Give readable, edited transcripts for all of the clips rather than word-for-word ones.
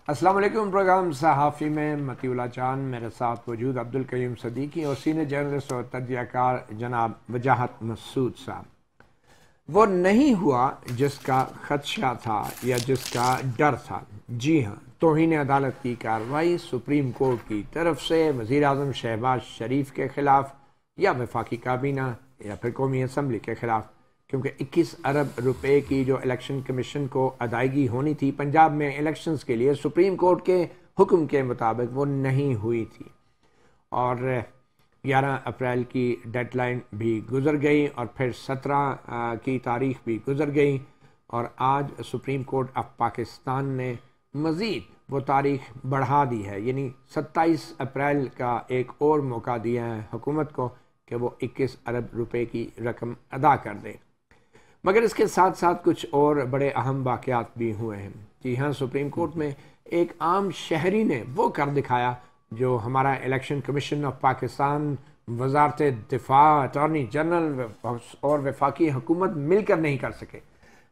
अस्सलाम वालेकुम। प्रोग्राम सहाफ़ी में मतीउल्लाह जान, मेरे साथ मौजूद अब्दुल करीम सदीकी और सीनियर जर्नलिस्ट और तजज़ियाकार जनाब वजाहत मसूद साहब। वो नहीं हुआ जिसका खदशा था या जिसका डर था। जी हाँ, तौहीन अदालत की कार्रवाई सुप्रीम कोर्ट की तरफ से वज़ीर आज़म शहबाज शरीफ के ख़िलाफ़ या वफाकी काबीना या फिर कौमी असम्बली के ख़िलाफ़, क्योंकि 21 अरब रुपए की जो इलेक्शन कमीशन को अदायगी होनी थी पंजाब में इलेक्शंस के लिए, सुप्रीम कोर्ट के हुक्म के मुताबिक वो नहीं हुई थी और 11 अप्रैल की डेडलाइन भी गुजर गई और फिर 17 की तारीख भी गुजर गई और आज सुप्रीम कोर्ट ऑफ पाकिस्तान ने मज़ीद वो तारीख बढ़ा दी है, यानी 27 अप्रैल का एक और मौका दिया है हुकूमत को कि वो 21 अरब रुपए की रकम अदा कर दे। मगर इसके साथ साथ कुछ और बड़े अहम वाक़यात भी हुए हैं। जी हाँ, सुप्रीम कोर्ट में एक आम शहरी ने वो कर दिखाया जो हमारा इलेक्शन कमीशन ऑफ पाकिस्तान, वजारत दिफा, अटॉर्नी जनरल और वफाकी हुकूमत मिलकर नहीं कर सके।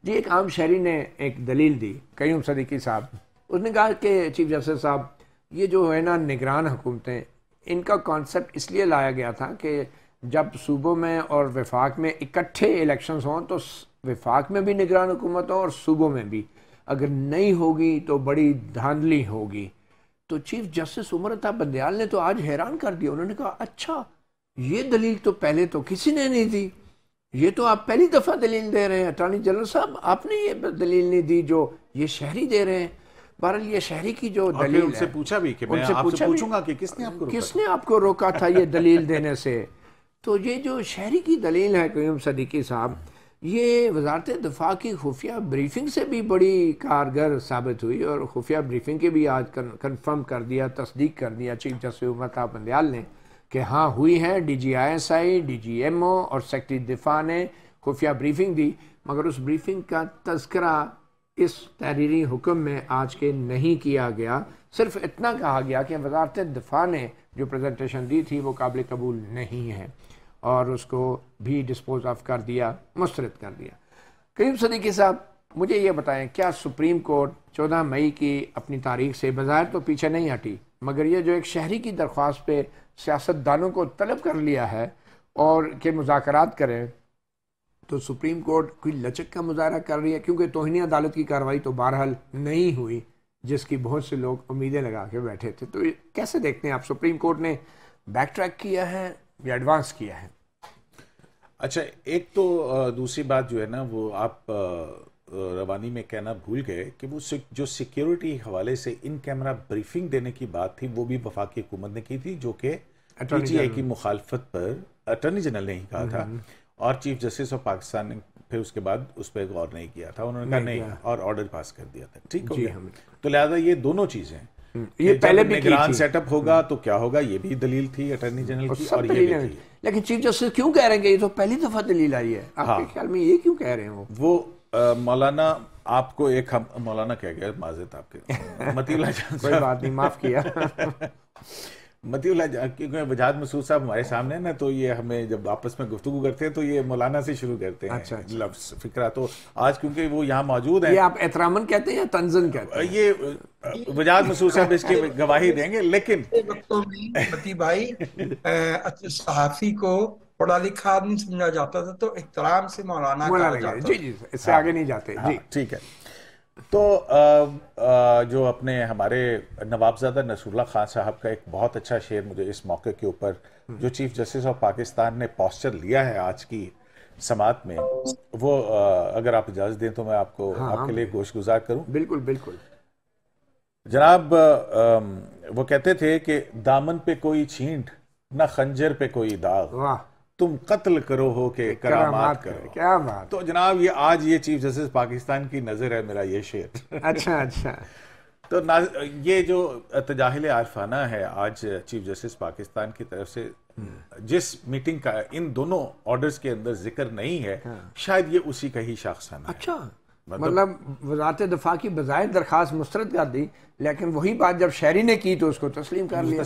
जी, एक आम शहरी ने एक दलील दी, कयूम सदीकी साहब। उसने कहा कि चीफ जस्टिस साहब, ये जो है ना निगरान हुकूमतें, इनका कॉन्सेप्ट इसलिए लाया गया था कि जब सूबों में और वफाक में इकट्ठे इलेक्शंस हों तो वफाक में भी निगरान हुकूमत हो और सूबों में भी। अगर नहीं होगी तो बड़ी धांधली होगी। तो चीफ जस्टिस उमर अता बंदयाल ने तो आज हैरान कर दिया। उन्होंने कहा, अच्छा, ये दलील तो पहले तो किसी ने नहीं दी, ये तो आप पहली दफ़ा दलील दे रहे हैं अटॉर्नी जनरल साहब, आपने ये दलील नहीं दी जो ये शहरी दे रहे हैं। बहरहाल ये शहरी की जो दलील उनसे पूछा भी कि मैं आपसे पूछूंगा कि किसने आपको रोका था ये दलील देने से। तो ये जो शहरी की दलील है कयूम सदीकी साहब, ये वजारत दिफा की खुफिया ब्रीफिंग से भी बड़ी कारगर साबित हुई और खुफिया ब्रीफिंग के भी आज कंफर्म कर दिया, तस्दीक कर दिया चीफ जस्टिस उमर अता बंदयाल ने कि हाँ हुई है। DGISI, DGMO और सेक्रेटरी दिफा ने खुफिया ब्रीफिंग दी, मगर उस ब्रीफिंग का तज़किरा इस तहरीरी हुक्म में आज के नहीं किया गया। सिर्फ इतना कहा गया कि वजारत दिफा ने जो प्रेजेंटेशन दी थी वो काबिल कबूल नहीं है और उसको भी डिस्पोज ऑफ कर दिया, मुस्तरद कर दिया। करीम सदीकी साहब, मुझे ये बताएं, क्या सुप्रीम कोर्ट 14 मई की अपनी तारीख से बज़ाहिर तो पीछे नहीं हटी, मगर ये जो एक शहरी की दरख्वास्त पे सियासतदानों को तलब कर लिया है और के मुज़ाकरात करें, तो सुप्रीम कोर्ट कोई लचक का मुजाहरा कर रही है? क्योंकि तौहीन अदालत की कार्रवाई तो बहरहाल नहीं हुई जिसकी बहुत से लोग उम्मीदें लगा के बैठे थे। तो कैसे देखते हैं आप, सुप्रीम कोर्ट ने बैक ट्रैक किया है या एडवांस किया है? अच्छा, एक तो दूसरी बात जो है ना, वो आप रवानी में कहना भूल गए कि वो जो सिक्योरिटी हवाले से इन कैमरा ब्रीफिंग देने की बात थी वो भी वफाकी हुकूमत ने की थी, जो कि PTI की मुखालफत पर अटॉर्नी जनरल ने ही कहा था और चीफ जस्टिस ऑफ पाकिस्तान ने फिर उसके बाद उस पर गौर नहीं किया था। उन्होंने कहा नहीं और ऑर्डर पास कर दिया था। ठीक हो गया। तो लिहाजा ये दोनों चीजें, ये पहले भी निगरान सेटअप होगा तो क्या होगा, ये भी दलील थी अटॉर्नी जनरल की और ये भी थी। लेकिन चीफ जस्टिस क्यों कह रहे हैं कि ये तो पहली दफा दलील आई है? आपके ख्याल में ये क्यों कह रहे हैं? वो मौलाना, आपको एक हम मौलाना कह गया, माज़रत आपके मतीउल्लाह जान, कोई बात नहीं, माफ किया। मतीउल्लाह जान, क्योंकि वजाहत मसूद साहब हमारे सामने ना, तो ये हमें जब आपस में गुफ्तगू करते हैं तो ये मौलाना से शुरू करते हैं। अच्छा। लफ्ज़ फिक्रा, तो आज क्योंकि वो यहाँ मौजूद है। ये आप एहतरामन कहते हैं या तंजन कहते हैं? ये वजाहत मसूद साहब इसकी गवाही देंगे। लेकिन मती भाई, सहाफी को पढ़ा लिखा आदमी समझा जाता था तो एहतराम से मौलाना कहा जाता था। जी, इससे आगे नहीं जाते। जी ठीक है। तो जो अपने हमारे नवाबजादा नसरुल्लाह खान साहब का एक बहुत अच्छा शेर मुझे इस मौके के ऊपर, जो चीफ जस्टिस ऑफ पाकिस्तान ने पोस्चर लिया है आज की समात में, वो अगर आप इजाजत दें तो मैं आपको आपके लिए गोशगुजार करूं। बिल्कुल बिल्कुल। जनाब, वो कहते थे कि दामन पे कोई छींट ना खंजर पे कोई दाग, तुम कत्ल करो हो के करामात करो। क्या बात। तो जनाब ये आज ये चीफ जस्टिस पाकिस्तान की नजर है मेरा ये शेर। अच्छा अच्छा। तो ये जो तजाहिल आरफाना है आज चीफ जस्टिस पाकिस्तान की तरफ से, जिस मीटिंग का इन दोनों ऑर्डर्स के अंदर जिक्र नहीं है, शायद ये उसी का ही शख्स है। अच्छा, मतलब वज़ारत दफ़ा की बजाय दरखास्त मुस्तरद कर दी, लेकिन वही बात जब शहरी ने की तो उसको तस्लीम कर लिया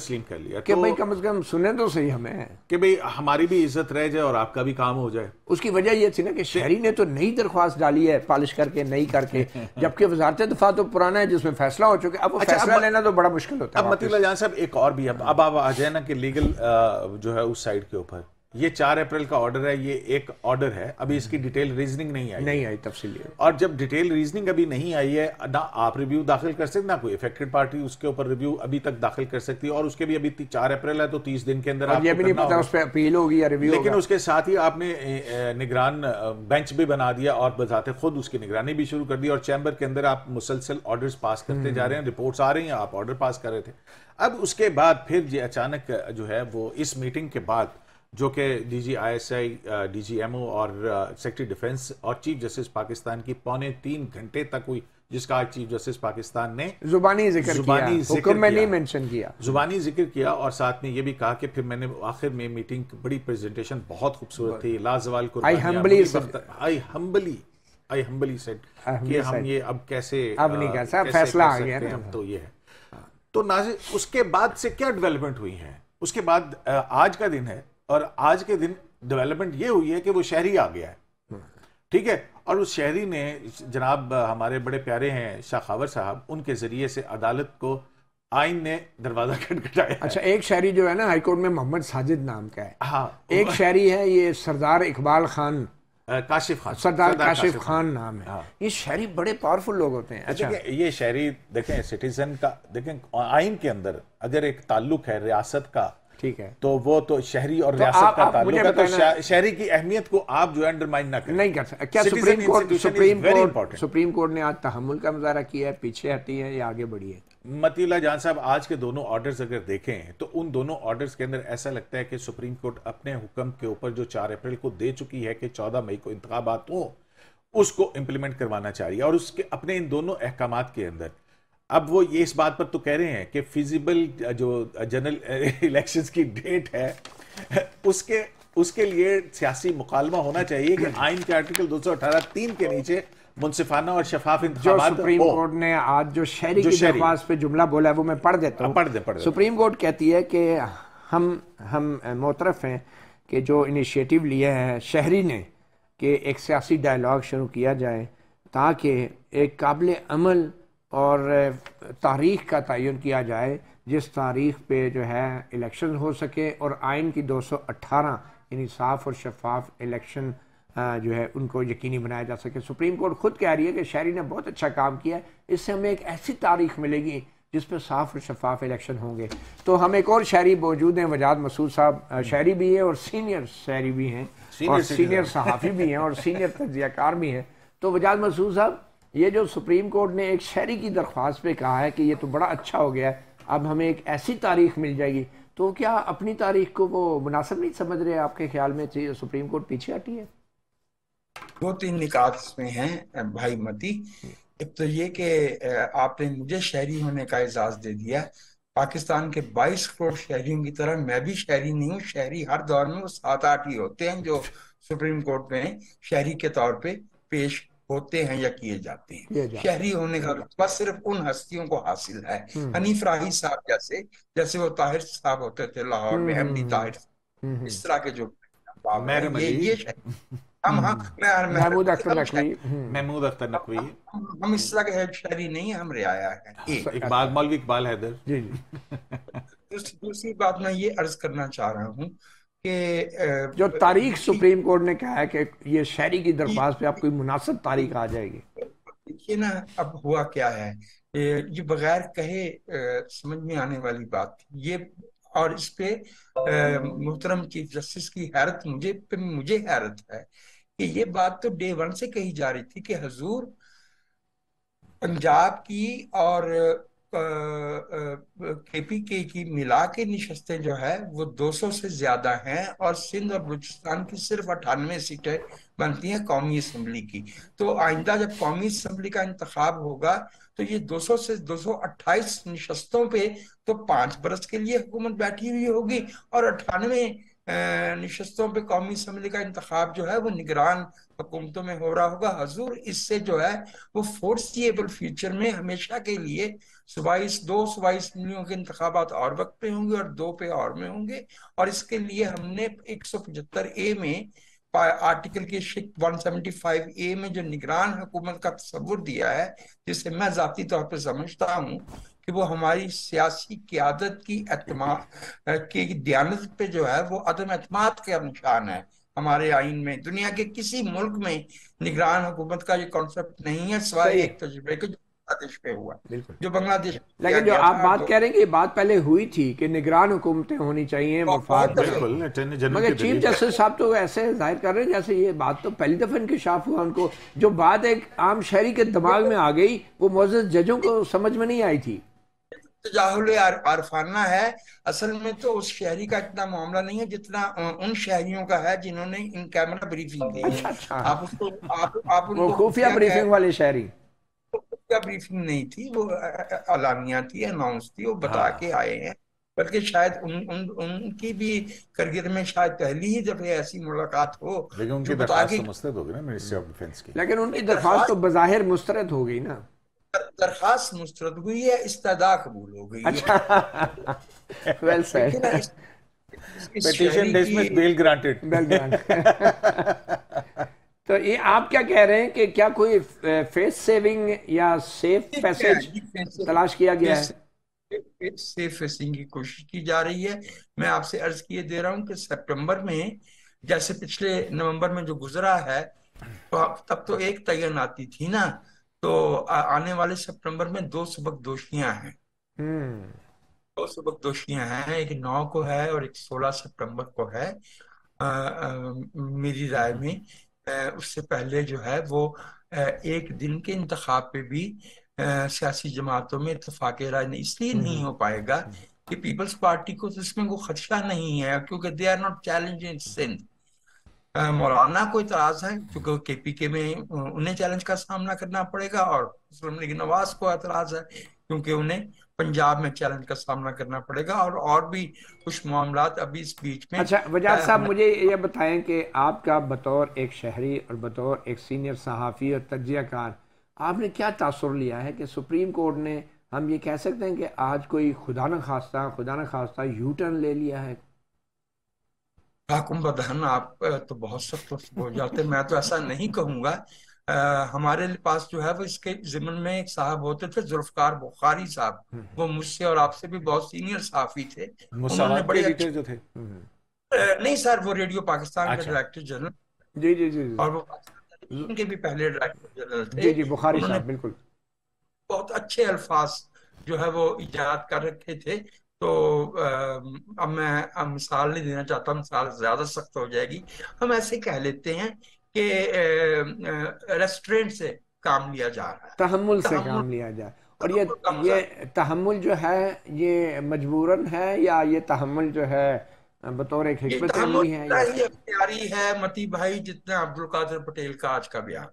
कि भाई कम से कम सुने तो सही हमें कि भाई हमारी भी इज्जत रह जाए और आपका भी काम हो जाए। उसकी वजह ये थी ना कि शहरी ने तो नई दरख्वास्त डाली है पॉलिश करके, नई करके, जबकि वज़ारत दफ़ा तो पुराना है जिसमें फैसला हो चुका है। अब वो फैसला लेना तो बड़ा मुश्किल होता है। अब मतीउल्लाह जान साहब एक और भी, अब आप आ जाए ना कि लीगल जो है उस साइड के ऊपर, ये 4 अप्रैल का ऑर्डर है, ये एक ऑर्डर है, अभी इसकी डिटेल रीजनिंग नहीं आई तफसीली। और जब डिटेल रीजनिंग अभी नहीं आई है, ना आप रिव्यू दाखिल कर सकते, ना कोई अफेक्टेड पार्टी उसके ऊपर रिव्यू अभी तक दाखिल कर सकती है, और उसके भी अभी 4 अप्रैल है तो 30 दिन के अंदर ये भी नहीं पता उस पर अपील होगी या रिव्यू। लेकिन उसके साथ ही आपने निगरान बेंच भी बना दिया और बजाते खुद उसकी निगरानी भी शुरू कर दी, और चैम्बर के अंदर आप मुसलसल ऑर्डर्स पास करते जा रहे हैं, रिपोर्ट्स आ रही हैं, आप ऑर्डर पास कर रहे थे। अब उसके बाद फिर ये अचानक जो है वो इस मीटिंग के बाद, जो कि डीजी ISI, DGMO और सेक्रेटरी डिफेंस और चीफ जस्टिस पाकिस्तान की 2.25 घंटे तक हुई, जिसका आज चीफ जस्टिस पाकिस्तान ने जुबानी जिक्र किया, जुबानी जिक्र किया, और साथ में ये भी कहा कि फिर मैंने आखिर में मीटिंग बड़ी प्रेजेंटेशन बहुत खूबसूरत थी, लाजवाल आई हम्बली सेड कि हम ये अब कैसे अब नहीं कैसा फैसला आ गया ना, तो ये है। तो नाज़िर उसके बाद से क्या डेवलपमेंट हुई है? उसके बाद आज का दिन है, और आज के दिन डेवलपमेंट ये हुई है कि वो शहरी आ गया है, ठीक है, और उस शहरी ने जनाब हमारे बड़े प्यारे हैं शाखावर साहब, उनके जरिए से अदालत को आइन ने दरवाजा खटखटाया। अच्छा, एक शहरी जो है ना हाईकोर्ट में मोहम्मद साजिद नाम का है। हाँ, एक शहरी है ये सरदार इकबाल खान, काशिफ खान, सरदार काशिफ खान नाम है। हाँ। ये शहरी बड़े पावरफुल लोग होते हैं। अच्छा, ये शहरी देखें, सिटीजन का देखें, आइन के अंदर अगर एक ताल्लुक है रियासत का, ठीक है, तो वो तो शहरी और रियासत का ताल्लुक है, तो शहरी की अहमियत को आप जो है अंडरमाइन ना करें। नहीं कर सकते। क्या सुप्रीम कोर्ट ने आज तहम्मुल का मुजाहरा किया है, पीछे हटी है या आगे बढ़ी है? मतीउल्लाह जान साहब, आज के दोनों ऑर्डर्स अगर देखें तो उन दोनों ऑर्डर्स के अंदर ऐसा लगता है कि सुप्रीम कोर्ट अपने हुक्म के ऊपर जो 4 अप्रैल को दे चुकी है कि 14 मई को इंतखाबात हो, उसको इंप्लीमेंट करवाना चाह रही है, और उसके अपने इन दोनों अहकामात के अंदर अब वो ये इस बात पर तो कह रहे हैं कि फिजिबल जो जनरल इलेक्शंस की डेट है उसके लिए सियासी मुकालमा होना चाहिए कि आइन के आर्टिकल 218(3) के नीचे मुनसिफाना और शफाफ इंतखाबात। सुप्रीम कोर्ट ने आज जो शहरी की दरख्वास्त पे जुमला बोला है वो मैं पढ़ देता हूँ। पढ़ दे। सुप्रीम कोर्ट कहती है कि हम मोतरफ हैं कि जो इनिशिएटिव लिया है शहरी ने कि एक सियासी डायलॉग शुरू किया जाए ताकि एक काबिल अमल और तारीख का तयन किया जाए जिस तारीख पे जो है इलेक्शन हो सके और आइन की 218 यानी साफ और शफाफ इलेक्शन जो है उनको यकीनी बनाया जा सके। सुप्रीम कोर्ट खुद कह रही है कि शहरी ने बहुत अच्छा काम किया है, इससे हमें एक ऐसी तारीख मिलेगी जिस पर साफ और शफाफ इलेक्शन होंगे। तो हम एक और शहरी मौजूद हैं, वजाद मसूद साहब शहरी भी हैं और सीनियर शहरी भी हैं और सीनियर सहाफ़ी भी हैं और सीनियर तज्ज़ियाकार भी हैं। तो वजाद मसूद साहब, ये जो सुप्रीम कोर्ट ने एक शहरी की दरख्वास्त पे कहा है कि ये तो बड़ा अच्छा हो गया है, अब हमें एक ऐसी तारीख मिल जाएगी, तो क्या अपनी तारीख को वो मुनासिब नहीं समझ रहे? आपके ख्याल में सुप्रीम कोर्ट पीछे हटी है? 2-3 निकात इसमें हैं भाई मती। एक तो ये कि आपने मुझे शहरी होने का एजाज दे दिया। पाकिस्तान के 22 करोड़ शहरियों की तरह मैं भी शहरी नहीं हूँ। शहरी हर दौर में वो 7-8 ही होते हैं जो सुप्रीम कोर्ट में शहरी के तौर पे पेश होते हैं या किए जाते हैं। शहरी होने का रुतबा सिर्फ उन हस्तियों को हासिल है, हनीफ राही साहब जैसे वो ताहिर साहब होते थे लाहौर में, एमडी ताहिर, इस तरह के जो महमूद अख्तर नकवी, हम इस तरह के शहरी नहीं है, हम रियाया है। मौलवी इकबाल हैदर। दूसरी बात मैं ये अर्ज करना चाह रहा हूँ कि जो तारीख सुप्रीम कोर्ट ने कहा है कि ये शहरी की दरख्वास्त पे आप कोई मुनासिब तारीख आ जाएगी। देखिए ना, अब हुआ क्या है, ये बगैर कहे समझ में आने वाली बात थी ये, और इस पे मोहतरम चीफ जस्टिस की हैरत मुझे हैरत है कि ये बात तो डे 1 से कही जा रही थी कि हजूर पंजाब की और KPK की मिला के निशस्तें जो है वो 200 से ज्यादा हैं और सिंध और बलूचिस्तान की सिर्फ 98 सीटें बनती हैं कौमी असम्बली की। तो आइंदा जब कौमी असम्बली का इंतखाब होगा तो ये 200 से 228 निशस्तों पे तो 5 बरस के लिए हुकूमत बैठी हुई होगी और 98 नशस्तों पे कौमी असम्बली का इंतखाब जो है वो निगरान हुकूमतों में हो रहा होगा। हजूर इससे जो है वो फोर्सिएबल फ्यूचर में हमेशा के लिए दो सूबाई असम्बलियों के इंतखाबात और वक्त पे होंगे और दो पे और में होंगे। और इसके लिए हमने 175A में आर्टिकल के शिक 175A में जो निगरान हुकूमत का तस्वुर दिया है, जिसे मैं जाती तौर पर समझता हूँ कि वो हमारी सियासी क़यादत की की दयानत पे जो है वो अदम एतमाद का निशान है। हमारे आइन में दुनिया के किसी मुल्क में निगरान हुकूमत का ये कॉन्सेप्ट नहीं है, सिवाय सही एक तजुर्बे के जो बांग्लादेश पे हुआ, बिल्कुल। जो बांग्लादेश में किया लेकिन जो गया आप था। बात कह रहे हैं कि ये बात पहले हुई थी कि निगरान हुकूमतें होनी चाहिए वफाक बहुत में, दफे बिल्कुल अटॉर्नी जनरल मगर की चीफ दलील जस्टिस साहब तो ऐसे जाहिर कर रहे हैं जैसे ये बात तो पहली दफा इंकशाफ हुआ उनको, जो बात एक आम शहरी के दिमाग में आ गई वो मौजूद जजों को समझ में नहीं आई थी। तजाहुल आरफाना है। असल में तो उस शहरी का इतना मामला नहीं है जितना उन शहरियों का है जिन्होंने इन कैमरा ब्रीफिंग दी है। अच्छा अच्छा, आप उसको आप वो उनको खुफिया खुफिया ब्रीफिंग वाले शहरी। खुफिया ब्रीफिंग नहीं थी, वो अलानिया थी, अनाउंस थी, वो बता हाँ, के आए हैं। बल्कि शायद उनकी भी करियर में शायद पहली ही दफे ऐसी मुलाकात हो लेकिन उनकी जो बता दरखास्त के। तो मुस्तरद होगी ना मिनिस्ट्री ऑफ डिफेंस की। लेकिन उनकी दरख्वास्त तो दरखास्त बज़ाहिर मुस्तरद हो गई ना। दरखास्त मुस्तरद हुई है, इस्तदा कबूल हो गई है। अच्छा वेल देखिए ना, सेड, इस पिटीशन शहरी की dismiss, bell granted. Well grant. तो ये आप क्या कह रहे हैं कि क्या कोई फेस सेविंग या सेफ पैसेज तलाश किया गया है? सेफ फेसिंग की कोशिश की जा रही है। मैं आपसे अर्ज किए दे रहा हूँ कि सितंबर में, जैसे पिछले नवंबर में जो गुजरा है, तो तब तो एक तैनाती थी ना, तो आने वाले सितंबर में दो सबकदोशियां हैं। हम्म। दो सबकदोशियां हैं, एक 9 को है और एक 16 सितंबर को है। मेरी राय में उससे पहले जो है वो एक दिन के इंतखाब पे भी सियासी जमातों में इत्तेफाक राय इसलिए नहीं हो पाएगा कि पीपल्स पार्टी को तो इसमें कोई खदशा नहीं है, क्योंकि they are not challenging Sindh. मौलाना को इतराज है क्योंकि केपीके में उन्हें चैलेंज का सामना करना पड़ेगा, और मुस्लिम लीग नवाज को एतराज है क्योंकि उन्हें पंजाब में चैलेंज का सामना करना पड़ेगा, और भी कुछ मामलात अभी इस बीच में अच्छा वजाद तय साहब, होने। मुझे ये बताएं कि आपका बतौर एक शहरी और बतौर एक सीनियर सहाफ़ी और तज्ज़ियाकार आपने क्या तासुर लिया है कि सुप्रीम कोर्ट ने, हम ये कह सकते हैं कि आज कोई खुदा न खास्ता यू टर्न ले लिया है? हाकुम बदहन, आप तो बहुत सख्त हो जाते, मैं तो ऐसा नहीं कहूंगा। हमारे पास जो है वो इसके जिम्मन में एक साहब होते थे, जुल्फकार बुखारी साहब। वो मुझसे और आपसे भी बहुत सीनियर साफी थे। उन्होंने मुसावात के बड़े अच्छे, एडिटर जो थे। नहीं सर, वो रेडियो पाकिस्तान के अच्छा। डायरेक्टर जनरल, जी जी जी और वो पाकिस्तान टेलीविजन के भी पहले डायरेक्टर जनरल थे। जी जी, बुखारी उन्होंने साहब बिल्कुल। बहुत अच्छे अल्फाज जो है वो इजाद कर रखे थे। तो अब मैं मिसाल नहीं देना चाहता, मिसाल ज्यादा सख्त हो जाएगी। हम ऐसे कह लेते हैं कि रेस्टोरेंट से काम लिया जा रहा है, तहम्मुल से तहम्मुल काम लिया जाए। और तहम्मुल का ये मजाक। तहम्मुल जो है ये मजबूरन है या ये तहम्मुल जो है बतौर एक ये हिकमत तहम्मुल अमली है या ही अख्तियारी है मती भाई, जितना अब्दुल कादिर पटेल का आज का बयान।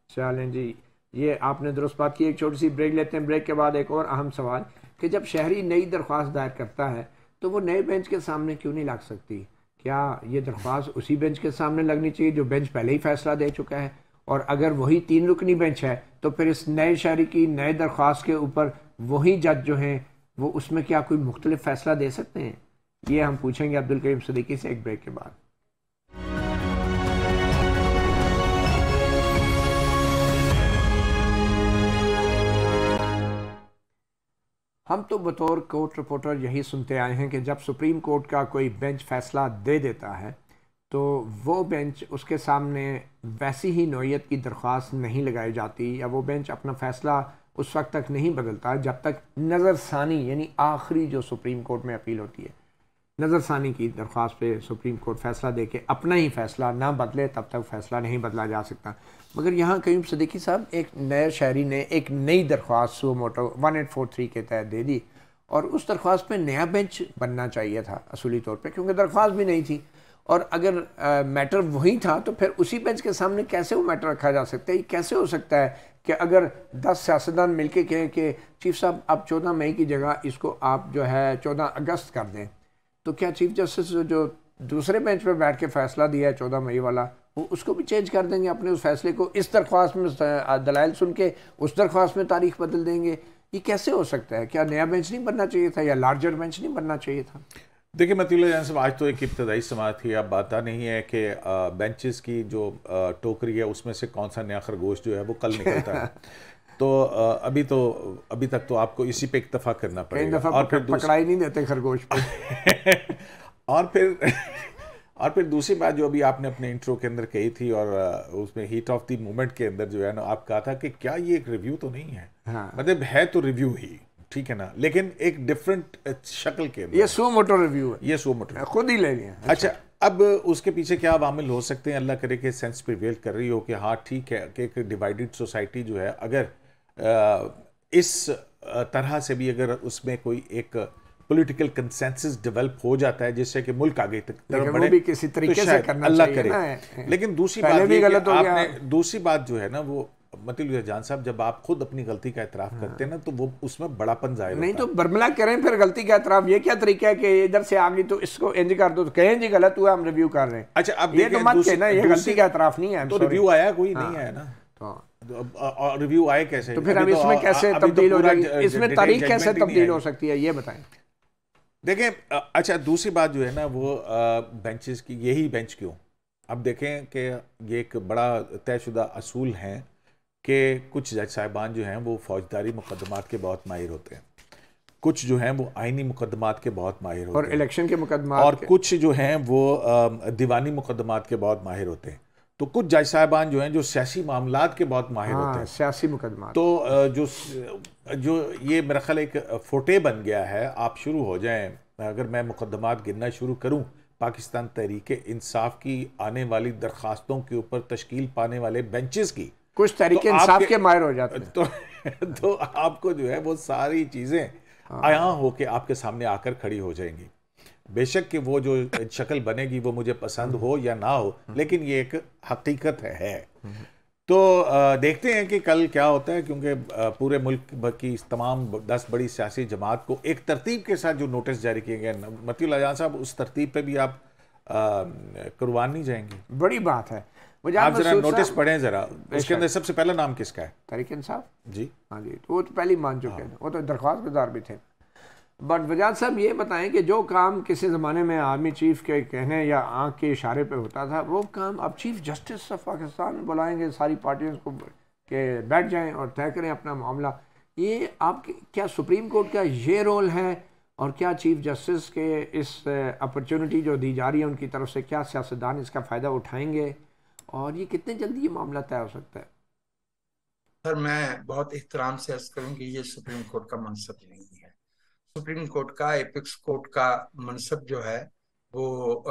चलें जी, ये आपने दुरुस्त बात की। एक छोटी सी ब्रेक लेते हैं, ब्रेक के बाद एक और अहम सवाल कि जब शहरी नई दरख्वास्त दायर करता है तो वो नए बेंच के सामने क्यों नहीं लग सकती? क्या ये दरख्वास्त उसी बेंच के सामने लगनी चाहिए जो बेंच पहले ही फैसला दे चुका है? और अगर वही 3 रुकनी बेंच है तो फिर इस नए शहरी की नए दरख्वास्त के ऊपर वही जज जो हैं वो उसमें क्या कोई मुख्तलिफ फैसला दे सकते हैं? ये हम पूछेंगे अब्दुल करीम सदीकी से एक ब्रेक के बाद। हम तो बतौर कोर्ट रिपोर्टर यही सुनते आए हैं कि जब सुप्रीम कोर्ट का कोई बेंच फैसला दे देता है तो वो बेंच उसके सामने वैसी ही नौइयत की दरख्वास्त नहीं लगाई जाती, या वो बेंच अपना फ़ैसला उस वक्त तक नहीं बदलता जब तक नज़रसानी यानी आखिरी जो सुप्रीम कोर्ट में अपील होती है, नज़रसानी की दरख्वास्त पे सुप्रीम कोर्ट फ़ैसला दे के अपना ही फ़ैसला ना बदले तब तक फ़ैसला नहीं बदला जा सकता। मगर यहाँ कयूम सदीकी साहब, एक नए शहरी ने एक नई दरख्वास्त सो मोटो 1843 के तहत दे दी और उस दरख्वास्त पे नया बेंच बनना चाहिए था असूली तौर पे, क्योंकि दरख्वास्त भी नहीं थी। और अगर मैटर वही था तो फिर उसी बेंच के सामने कैसे वो मैटर रखा जा सकता है? ये कैसे हो सकता है कि अगर 10 सियासतदान मिल के कहें कि चीफ साहब अब 14 मई की जगह इसको आप जो है 14 अगस्त कर दें, तो क्या चीफ जस्टिस जो दूसरे बेंच पे बैठ के फैसला दिया है 14 मई वाला, वो उसको भी चेंज कर देंगे अपने उस फैसले को, इस दरख्वास्त में दलाइल सुन के उस दरख्वास्त में तारीख बदल देंगे। ये कैसे हो सकता है? क्या नया बेंच नहीं बनना चाहिए था या लार्जर बेंच नहीं बनना चाहिए था? देखिए मतीउल्लाह जान साहब, आज तो एक इब्तदाई समाअत थी, अब बात नहीं है कि बेंचेस की जो टोकरी है उसमें से कौन सा नया खरगोश जो है वो कल निकलता है। तो अभी तक तो आपको इसी पे इक्तफा करना पड़ेगा। और फिर पकड़ाई नहीं देते खरगोश पे। और फिर दूसरी बात जो अभी आपने अपने इंट्रो के अंदर कही थी और उसमें हीट ऑफ द मोमेंट के अंदर जो है ना, आप कहा था कि क्या ये एक रिव्यू तो नहीं है। हाँ। मतलब है तो रिव्यू ही, ठीक है ना, लेकिन एक डिफरेंट शक्ल के अंदर। ये सो मोटो रिव्यू है, ये सो मोटो खुद ही ले लिया। अच्छा, अब उसके पीछे क्या वामिल हो सकते हैं? अल्लाह करे कि सेंस प्रिवेल कर रही हो कि हाँ ठीक है कि एक डिवाइडेड सोसाइटी जो है, अगर इस तरह से भी अगर उसमें कोई एक पॉलिटिकल कंसेंसस डेवलप हो जाता है जिससे कि मुल्क आगे तक बढ़े, भी किसी तरीके तो से करना अल्लाह चाहिए करे ना। लेकिन दूसरी पहले बात भी ये गलत कि हो गया। आपने दूसरी बात जो है ना, वो मतलब जान साहब, जब आप खुद अपनी गलती का एतराफ़ करते हैं ना, तो वो उसमें बड़ापन जाहिर नहीं होता तो बर्मला करें फिर गलती का एतराफ़। ये क्या तरीका है कि इधर से आ गई तो इसको इंज कर दो, तो कहें जी गलत हुआ, हम रिव्यू कर रहे हैं। अच्छा, अब ये तो मत कहना ये गलती का एतराफ़ नहीं है। तो रिव्यू आया कोई नहीं आया ना, और रिव्यू आए कैसे? तो फिर अब इसमें कैसे तब्दील हो जाएगी? इसमें तारीख कैसे तब्दील हो सकती है, ये बताएं। देखें, अच्छा दूसरी बात जो है ना, वो बेंचेस की, यही बेंच क्यों, अब देखें कि ये एक बड़ा तयशुदा असूल है कि कुछ जज साहिबान जो हैं वो फौजदारी मुकदमात के बहुत माहिर होते हैं, कुछ जो हैं वो आइनी मुकदमात के बहुत माहिर होते हैं, और इलेक्शन के मुकदमात, और कुछ जो हैं वो दीवानी मुकदमात के बहुत माहिर होते हैं। तो कुछ जज साहिबान जो हैं जो सियासी मामलात के बहुत माहिर होते हैं, सियासी मुकदमात। तो जो ये मेरा ख्याल एक फोटे बन गया है। आप शुरू हो जाएं, अगर मैं मुकदमात गिनना शुरू करूं पाकिस्तान तहरीक इंसाफ की आने वाली दरखास्तों के ऊपर तश्कील पाने वाले बेंचेस की, कुछ तहरीक इंसाफ के माहिर हो जाते हैं, तो आपको जो है वो सारी चीज़ें आया होके आपके सामने आकर खड़ी हो जाएंगी। बेशक कि वो जो शक्ल बनेगी वो मुझे पसंद हो या ना हो, लेकिन ये एक हकीकत है। तो देखते हैं कि कल क्या होता है, क्योंकि पूरे मुल्क की तमाम 10 बड़ी सियासी जमात को एक तरतीब के साथ जो नोटिस जारी किए गए, मतीउल्लाह जान साहब, उस तरतीब पे भी आप कुर्बान नहीं जाएंगे? बड़ी बात है। आप जरा नोटिस पढ़ें जरा, उसके अंदर सबसे पहला नाम किसका है? तहरीक इंसाफ जी। हाँ जी, तो वो तो पहले ही मान चुके हैं, वो तो दरख्वास्त गुजार भी थे। बट वजाद साहब ये बताएं कि जो काम किसी ज़माने में आर्मी चीफ के कहने या आंख के इशारे पे होता था, वो काम अब चीफ जस्टिस ऑफ पाकिस्तान बुलाएंगे सारी पार्टियों को कि बैठ जाएं और तय करें अपना मामला। ये आप क्या सुप्रीम कोर्ट का ये रोल है, और क्या चीफ जस्टिस के इस अपॉर्चुनिटी जो दी जा रही है उनकी तरफ से, क्या सियासतदान इसका फ़ायदा उठाएंगे, और ये कितने जल्दी ये मामला तय हो सकता है? सर, मैं बहुत एहतराम से अर्ज करूँ कि ये सुप्रीम कोर्ट का मनसब नहीं है। सुप्रीम कोर्ट का, एपिक्स कोर्ट का मनसब जो है वो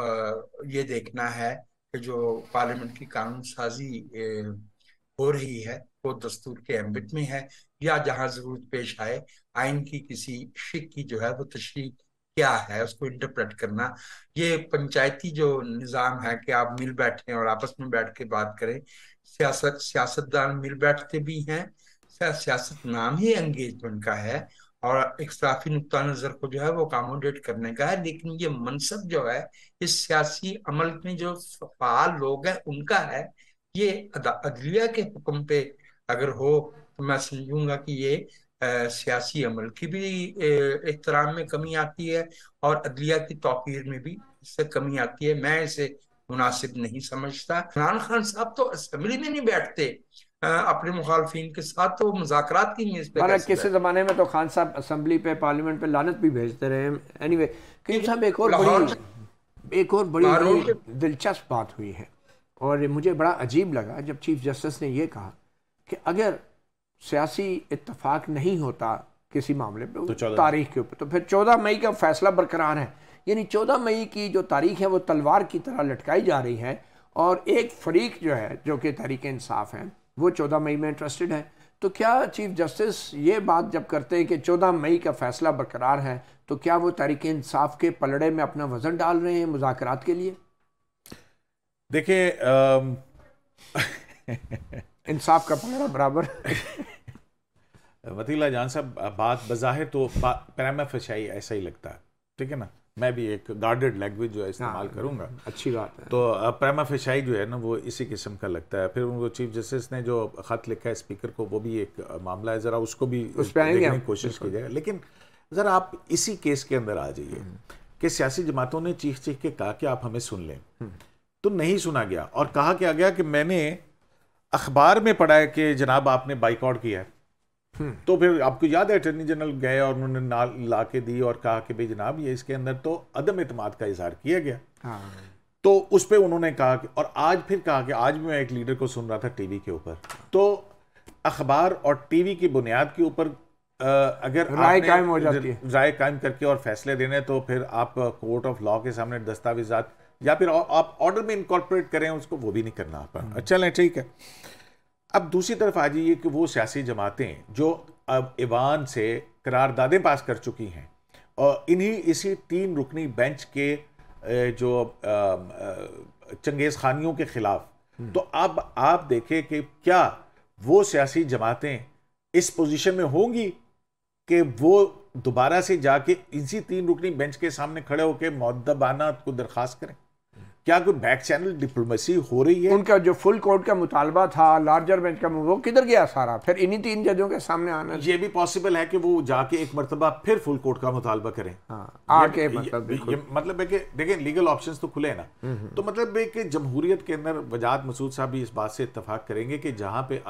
ये देखना है कि जो पार्लियामेंट की कानून साजी हो रही है वो दस्तूर के एम्बिट में है, या जहां जरूरत पेश आए आइन की किसी शिक की जो है वो तशरीह क्या है उसको इंटरप्रेट करना। ये पंचायती जो निज़ाम है कि आप मिल बैठे और आपस में बैठ के बात करें, सियासतदान मिल बैठते भी हैं, सियासत नाम ही एंगेजमेंट का है और इख्तिलाफी नुक्ता नजर को जो है वो अकोमोडेट करने का है, लेकिन ये मनसब जो है इस सियासी अमल में जो फाल लोग हैं उनका है। ये अदलिया के हुक्म पे अगर हो तो मैं समझूंगा कि ये सियासी अमल की भी एहतराम में कमी आती है और अदलिया की तौकीर में भी इससे कमी आती है। मैं इसे मुनासिब नहीं समझता। इमरान खान साहब तो असेंबली में नहीं बैठते अपने मुखालफिन के साथ, तो मुज़ाकरात की मेज पे कैसे किसी ज़माने में तो खान साहब असेंबली पे, पार्लियामेंट पे लानत भी भेजते रहे। एनीवे, क्योंकि साहब एक और बड़ी दिलचस्प बात हुई है, और मुझे बड़ा अजीब लगा जब चीफ जस्टिस ने यह कहा कि अगर सियासी इत्तफाक नहीं होता किसी मामले पे तो तारीख के ऊपर, तो फिर 14 मई का फैसला बरकरार है। यानी 14 मई की जो तारीख है वो तलवार की तरह लटकाई जा रही है, और एक फरीक जो है जो कि तहरीक इंसाफ है वो 14 मई में इंटरेस्टेड है। तो क्या चीफ जस्टिस ये बात जब करते हैं कि 14 मई का फैसला बरकरार है, तो क्या वो तहरीक इंसाफ के पलड़े में अपना वजन डाल रहे हैं मुज़ाकरात के लिए? देखिए इंसाफ का पलड़ा बराबर। मतीउल्लाह जान साहब, बात बज़ाहिर तो पैरामा फशाई ऐसा ही लगता है, ठीक है ना, मैं भी एक गार्डेड लैंग्वेज जो है इस्तेमाल करूंगा। अच्छी बात है। तो प्रेमा फेशाई जो है ना वो इसी किस्म का लगता है। फिर उनको चीफ जस्टिस ने जो खत लिखा है स्पीकर को, वो भी एक मामला है, ज़रा उसको भी देखने की कोशिश की जाए। लेकिन ज़रा आप इसी केस के अंदर आ जाइए कि सियासी जमातों ने चीख के कहा कि आप हमें सुन लें, तो नहीं सुना गया और कहा क्या गया कि मैंने अखबार में पढ़ा है कि जनाब आपने बाइकआउट किया है। तो फिर आपको याद है अटॉर्नी जनरल गए और उन्होंने ला के दी और कहा कि भाई जनाब ये इसके अंदर तो अदम एतमाद का इजहार किया गया। तो उस पर उन्होंने कहा कि, और आज फिर कहा कि आज भी मैं एक लीडर को सुन रहा था टीवी के ऊपर, तो अखबार और टीवी की बुनियाद के ऊपर अगर राय कायम हो जाती है, राय कायम करके और फैसले देने, तो फिर आप कोर्ट ऑफ लॉ के सामने दस्तावेजात या फिर आप ऑर्डर में इनकॉर्पोरेट करें उसको, वो भी नहीं करना आप। चलें ठीक है। अब दूसरी तरफ आ जाइए कि वो सियासी जमातें जो अब ईवान से करारदादें पास कर चुकी हैं और इसी 3 रुकनी बेंच के जो चंगेज़ खानियों के खिलाफ, तो अब आप देखें कि क्या वो सियासी जमातें इस पोजीशन में होंगी कि वो दोबारा से जाके इसी 3 रुकनी बेंच के सामने खड़े होकर मुअद्दबाना को दरखास्त करें? क्या कोई बैक चैनल डिप्लोमेसी हो रही है? उनका जो फुल कोर्ट का मुतालबा था लार्जर बेंच का, वो किधर गया सारा? फिर इन्हीं 3 जजों के सामने आना। ये भी पॉसिबल है कि वो जाके एक मरतबा फिर फुल कोर्ट का मुतालबा करें। आके मतलब है कि देखें लीगल ऑप्शंस तो खुले ना। तो मतलब है कि जमहूरियत के अंदर वजाद मसूद साहब भी इस बात से इत्तफाक करेंगे कि जहां पे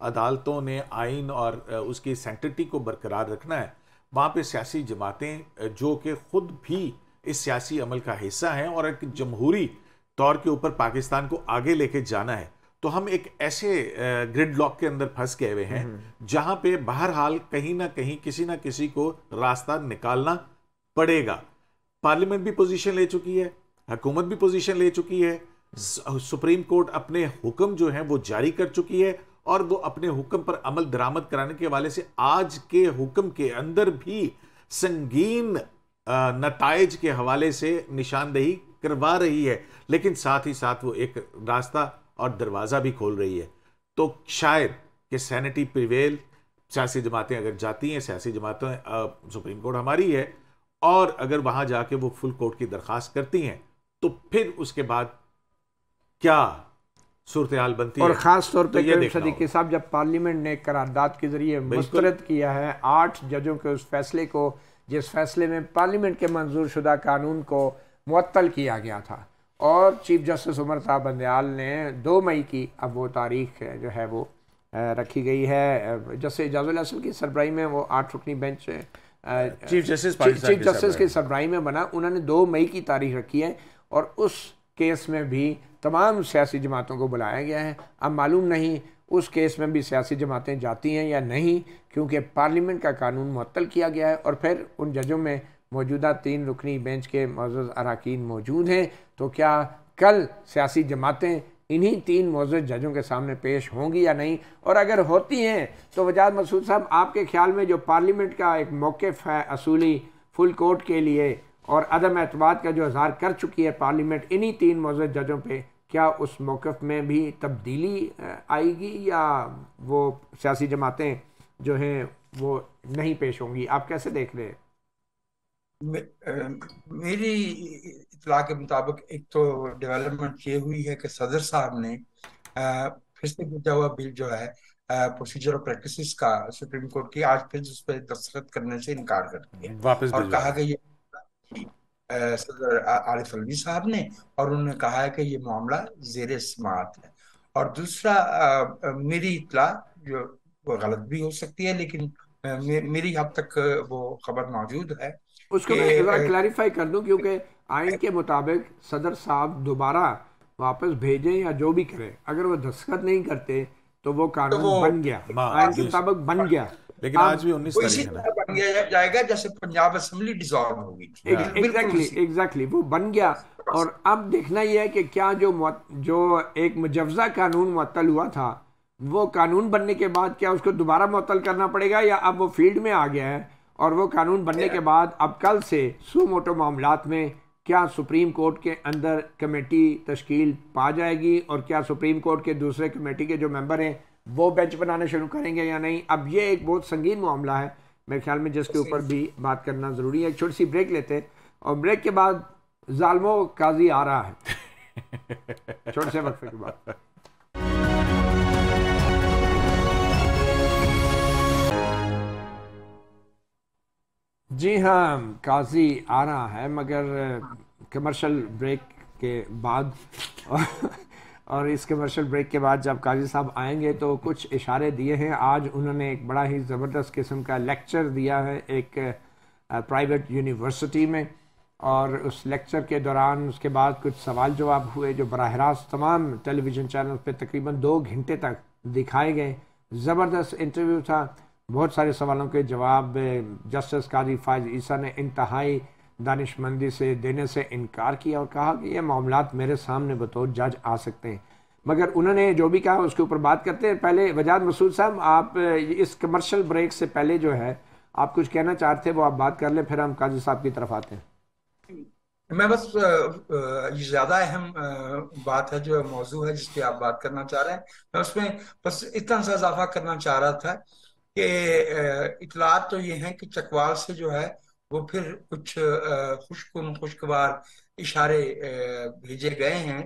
अदालतों ने आइन और उसकी सैंक्टिटी को बरकरार रखना है, वहां पे सियासी जमातें जो कि खुद भी इस सियासी अमल का हिस्सा है और एक जमहूरी तौर के ऊपर पाकिस्तान को आगे लेके जाना है, तो हम एक ऐसे ग्रिड लॉक के अंदर फंस गए हुए हैं जहां पे बहरहाल कहीं ना कहीं किसी ना किसी को रास्ता निकालना पड़ेगा। पार्लियामेंट भी पोजीशन ले चुकी है, हुकूमत भी पोजीशन ले चुकी है, सुप्रीम कोर्ट अपने हुक्म जो है वो जारी कर चुकी है और वो अपने हुक्म पर अमल दरामद कराने के हवाले से आज के हुक्म के अंदर भी संगीन नताइज के हवाले से निशानदेही करवा रही है, लेकिन साथ ही साथ वो एक रास्ता और दरवाज़ा भी खोल रही है। तो शायद कि सैनिटी प्रिवेल, सियासी जमातें अगर जाती हैं, सियासी जमातें सुप्रीम कोर्ट हमारी है, और अगर वहाँ जाके वो फुल कोर्ट की दरख्वास्त करती हैं, तो फिर उसके बाद क्या सूरत हाल बनती और है। ख़ास तौर पर सदीकी साहब, जब पार्लियामेंट ने करारदाद के ज़रिए मुस्तरद किया है 8 जजों के उस फैसले को जिस फैसले में पार्लियामेंट के मंजूर शुदा कानून को मुअत्तल किया गया था, और चीफ जस्टिस उमर साहब बंदयाल ने 2 मई की अब वो तारीख जो है वो रखी गई है। जस्टिस इजाज़ुल हसन की सरबराही में वो 8 रुकनी बेंच चीफ जस्टिस की सरबराही में बना, उन्होंने 2 मई की तारीख रखी है और उस केस में भी तमाम सियासी जमातों को बुलाया गया है। अब मालूम नहीं उस केस में भी सियासी जमातें जाती हैं या नहीं, क्योंकि पार्लियामेंट का कानून मुअत्तल किया गया है और फिर उन जजों में मौजूदा 3 रुकनी बेंच के मौजूद अरकान मौजूद हैं। तो क्या कल सियासी जमातें इन्हीं 3 मौजूद जजों के सामने पेश होंगी या नहीं? और अगर होती हैं तो वजाद मसूद साहब, आपके ख्याल में जो पार्लियामेंट का एक मौक़िफ़ है असूली फुल कोर्ट के लिए और अदम एतमाद का जो इज़हार कर चुकी है पार्लियामेंट इन्हीं 3 मौजूद जजों पे, क्या उस मौक़िफ़ में भी तब्दीली आएगी या वो सियासी जमातें जो हैं वो नहीं पेश होंगी? आप कैसे देख रहे हैं? मेरी इत्तला के मुताबिक एक तो डेवलपमेंट ये हुई है कि सदर साहब ने फिर से भेजा हुआ बिल जो है प्रोसीजर और प्रैक्टिसेस का सुप्रीम कोर्ट की, आज फिर उस पर दस्तखत करने से इनकार कर दिया और कहा कि ये सदर आरिफ अलवी साहब ने, और उन्होंने कहा है कि ये मामला ज़ेर समाअत है। और दूसरा मेरी इत्तला जो वो गलत भी हो सकती है, लेकिन मेरी अब तक वो खबर मौजूद है, उसको मैं ज़रा क्लैरिफाई कर दूं, क्योंकि आइन के मुताबिक सदर साहब दोबारा वापस भेजें या जो भी करें, अगर वो दस्तखत नहीं करते तो वो कानून बन गया, आइन के मुताबिक बन गया। लेकिन आज भी 19 तारीख है ना, बन गया जाएगा जैसे पंजाब असेंबली डिसॉल्व होगी। एग्जैक्टली वो बन गया। और अब देखना यह है कि क्या जो एक मुजव्जा कानून मुअत्तल हुआ था, वो कानून बनने के बाद क्या उसको दोबारा मुअत्तल करना पड़ेगा, या अब वो फील्ड में आ गया है और वो कानून बनने के बाद अब कल से सू मोटो मामलात में क्या सुप्रीम कोर्ट के अंदर कमेटी तश्कील पा जाएगी, और क्या सुप्रीम कोर्ट के दूसरे कमेटी के जो मेंबर हैं वो बेंच बनाने शुरू करेंगे या नहीं? अब ये एक बहुत संगीन मामला है मेरे ख्याल में, जिसके ऊपर भी बात करना ज़रूरी है। एक छोटी सी ब्रेक लेते हैं, और ब्रेक के बाद जालमो काजी आ रहा है छोटे से वक्फे के बाद। जी हाँ, काजी आ रहा है, मगर कमर्शियल ब्रेक के बाद और इस कमर्शियल ब्रेक के बाद जब काजी साहब आएंगे तो कुछ इशारे दिए हैं। आज उन्होंने एक बड़ा ही ज़बरदस्त किस्म का लेक्चर दिया है एक प्राइवेट यूनिवर्सिटी में, और उस लेक्चर के दौरान उसके बाद कुछ सवाल जवाब हुए जो बराह रास्त तमाम टेलीविज़न चैनल पे तकरीबन 2 घंटे तक दिखाए गए। ज़बरदस्त इंटरव्यू था, बहुत सारे सवालों के जवाब जस्टिस काजी फायज ईसा ने इंतहाई दानिशमंदी से देने से इनकार किया और कहा कि ये मामलात मेरे सामने बतौर जज आ सकते हैं। मगर उन्होंने जो भी कहा उसके ऊपर बात करते हैं। पहले वजाहत मसूद साहब, आप इस कमर्शियल ब्रेक से पहले जो है आप कुछ कहना चाहते हैं वो आप बात कर लें, फिर हम काजी साहब की तरफ आते हैं। मैं बस ये ज्यादा अहम बात है जो मौजू है जिस पे आप बात करना चाह रहे हैं, मैं उसमें बस इतना सा इजाफा करना चाह रहा था कि इतलात तो ये हैं कि चकवाल से जो है वो फिर कुछ खुशगवार इशारे भेजे गए हैं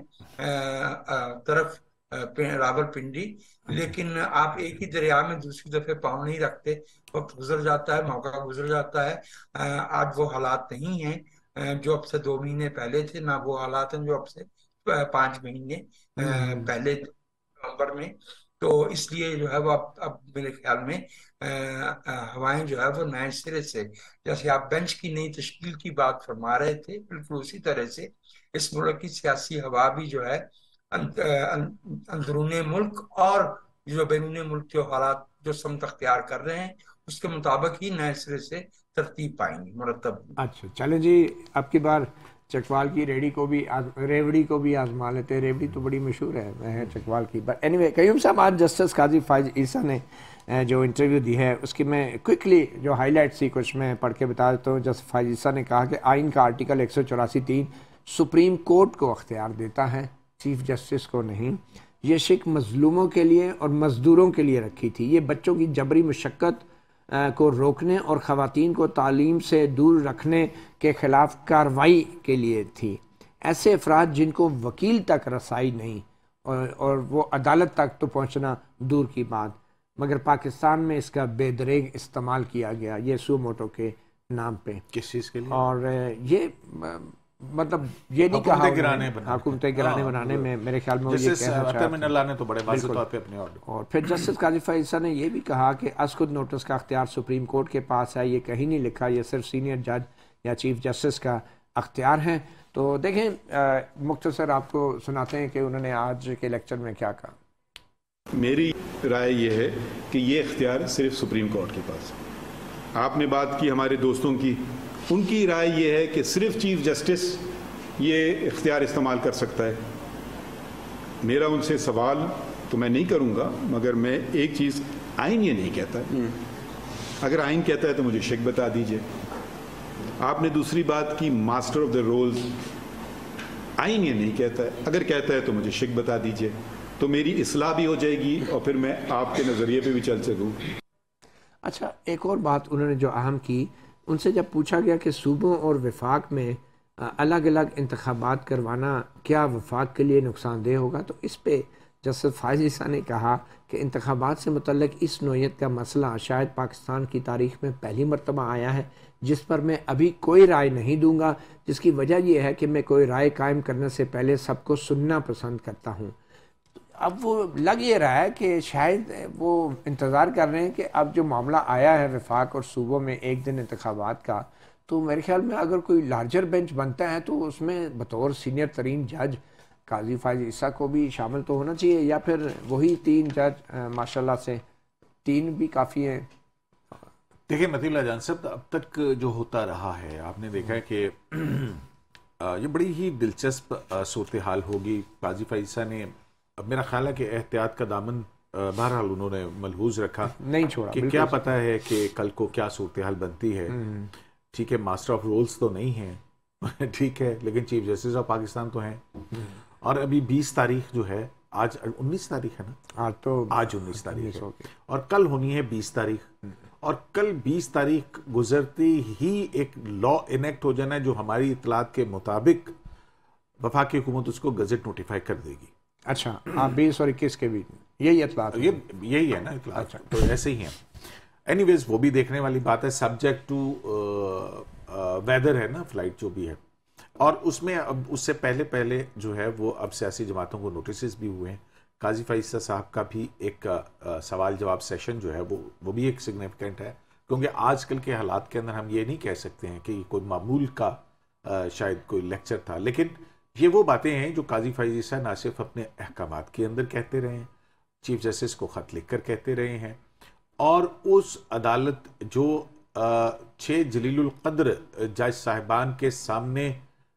तरफ रावलपिंडी, लेकिन आप एक ही दरिया में दूसरी दफे पाँव नहीं रखते। वक्त गुजर जाता है, मौका गुजर जाता है। आज वो हालात नहीं हैं जो अब से 2 महीने पहले थे, ना वो हालात हैं जो अब से 5 महीने पहले नवंबर में। तो इसलिए जो है वो अब मेरे ख्याल में हवाएं जो है वो नए सिरे से, जैसे आप बेंच की नई तश्कील की बात फरमा रहे थे, बिल्कुल उसी तरह से इस मुल्क की सियासी हवा भी जो है अंदरूनी मुल्क और जो बैरूनी मुल्क के हालात जो समत अख्तियार कर रहे हैं उसके मुताबिक ही नए सिरे से तरतीब पाएंगी, मुरतब। अच्छा चलें जी, अब की बार चकवाल की रेवड़ी को भी आजमा लेते हैं। रेवड़ी तो बड़ी मशहूर है चकवाल की। बट एनीवे, कयूम साहब, आज जस्टिस काजी फायज ईसा ने जो इंटरव्यू दी है उसकी मैं क्विकली जो हाईलाइट सी कुछ मैं पढ़ के बता देता हूँ। जस्टिस फायज ईसा ने कहा कि आइन का आर्टिकल 184(3) सुप्रीम कोर्ट को अख्तियार देता है, चीफ जस्टिस को नहीं। ये शिक मजलूमों के लिए और मजदूरों के लिए रखी थी। ये बच्चों की जबरी मशक्क़त को रोकने और ख़वातीन को तालीम से दूर रखने के ख़िलाफ़ कार्रवाई के लिए थी। ऐसे अफराद जिनको वकील तक रसाई नहीं और वो अदालत तक तो पहुंचना दूर की बात, मगर पाकिस्तान में इसका बेदरेग इस्तेमाल किया गया ये सू मोटो के नाम पे। किस चीज़ के लिए? और ये मतलब ये नहीं कहा हुकूमतें गिराने बनाने में मेरे ख्याल में ये कहना चाहते तो बड़े वाज़ेह तौर पे अपने और फिर जस्टिस काजी फायज ईसा ने ये भी कहा कि असखुद नोटिस का अख्तियार सुप्रीम कोर्ट के पास है, ये कहीं नहीं लिखा, ये सिर्फ सीनियर जज या चीफ जस्टिस का अख्तियार है। तो देखें, मुख्तसर आपको सुनाते हैं कि उन्होंने आज के लेक्चर में क्या कहा। मेरी राय ये है कि ये इख्तियार सिर्फ सुप्रीम कोर्ट के पास है। आपने बात की हमारे दोस्तों की, उनकी राय ये है कि सिर्फ चीफ जस्टिस ये इख्तियार इस्तेमाल कर सकता है। मेरा उनसे सवाल तो मैं नहीं करूँगा, मगर मैं एक चीज़, आइन ये नहीं कहता है। अगर आइन कहता है तो मुझे शिक बता दीजिए। आपने दूसरी बात की मास्टर ऑफ द रोल्स, आइन ये नहीं कहता है। अगर कहता है तो मुझे शिक बता दीजिए, तो मेरी इस्लाह भी हो जाएगी और फिर मैं आपके नज़रिए पे भी चल सकूँ। अच्छा, एक और बात उन्होंने जो अहम की, उनसे जब पूछा गया कि सूबों और वफाक में अलग अलग इंतखाबात करवाना क्या वफाक के लिए नुकसानदेह होगा, तो इस पे जस्टिस फायज ईसा ने कहा कि इंतखाबात से मुतल्लिक इस नौइयत का मसला शायद पाकिस्तान की तारीख में पहली मरतबा आया है जिस पर मैं अभी कोई राय नहीं दूंगा, जिसकी वजह यह है कि मैं कोई राय कायम करने से पहले सबको सुनना पसंद करता हूँ। अब वो लग ये रहा है कि शायद वो इंतज़ार कर रहे हैं कि अब जो मामला आया है वफाक और सूबों में एक दिन इंतखाबात का, तो मेरे ख्याल में अगर कोई लार्जर बेंच बनता है तो उसमें बतौर सीनियर तरीन जज काजी फायज ईसा को भी शामिल तो होना चाहिए, या फिर वही 3 जज माशाल्लाह से 3 भी काफ़ी हैं। देखिए मतीउल्ला जान साहब, अब तक जो होता रहा है आपने देखा है कि ये बड़ी ही दिलचस्प सूरत हाल होगी। काजी फायज ईसा ने, अब मेरा ख्याल है कि एहतियात का दामन बहरहाल उन्होंने मलहूज रखा, नहीं छोड़ा कि क्या पता है कि कल को क्या सूरत हाल बनती है। ठीक है, मास्टर ऑफ रोल्स तो नहीं है ठीक है, लेकिन चीफ जस्टिस ऑफ पाकिस्तान तो हैं। और अभी 20 तारीख जो है, आज 19 तारीख है ना, आज 19 तारीख है और कल होनी है 20 तारीख। और कल 20 तारीख गुजरती ही एक लॉ इनेक्ट हो जाना है जो हमारी इतलात के मुताबिक वफाकी हुकूमत उसको गजट नोटिफाई कर देगी। अच्छा, हाँ, 20 और 21 के बीच यही इतलात ये यही है ना इतलात। अच्छा, तो ऐसे ही है। एनीवेज वो भी देखने वाली बात है, सब्जेक्ट टू वेदर है ना फ्लाइट जो भी है। और उसमें अब उससे पहले जो है वो अब सियासी जमातों को नोटिस भी हुए हैं। काजी फैसल साहब का भी एक सवाल जवाब सेशन जो है वो भी एक सिग्निफिकेंट है, क्योंकि आजकल के हालात के अंदर हम ये नहीं कह सकते हैं कि कोई मामूल का शायद कोई लेक्चर था, लेकिन ये वो बातें हैं जो काजी फैसल साहब ना सिर्फ अपने अहकामात के अंदर कहते रहे हैं, चीफ जस्टिस को ख़त लिख कर कहते रहे हैं, और उस अदालत जो 6 जलीलुल क़द्र जज साहिबान के सामने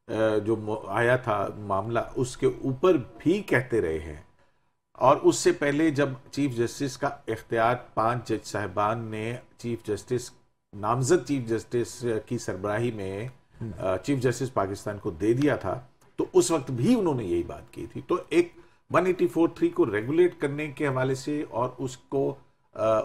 जो आया था मामला, उसके ऊपर भी कहते रहे हैं। और उससे पहले जब चीफ जस्टिस का इख्तियार 5 जज साहिबान ने चीफ जस्टिस नामजद चीफ जस्टिस की सरबराही में चीफ जस्टिस पाकिस्तान को दे दिया था, तो उस वक्त भी उन्होंने यही बात की थी। तो एक 184(3) को रेगुलेट करने के हवाले से और उसको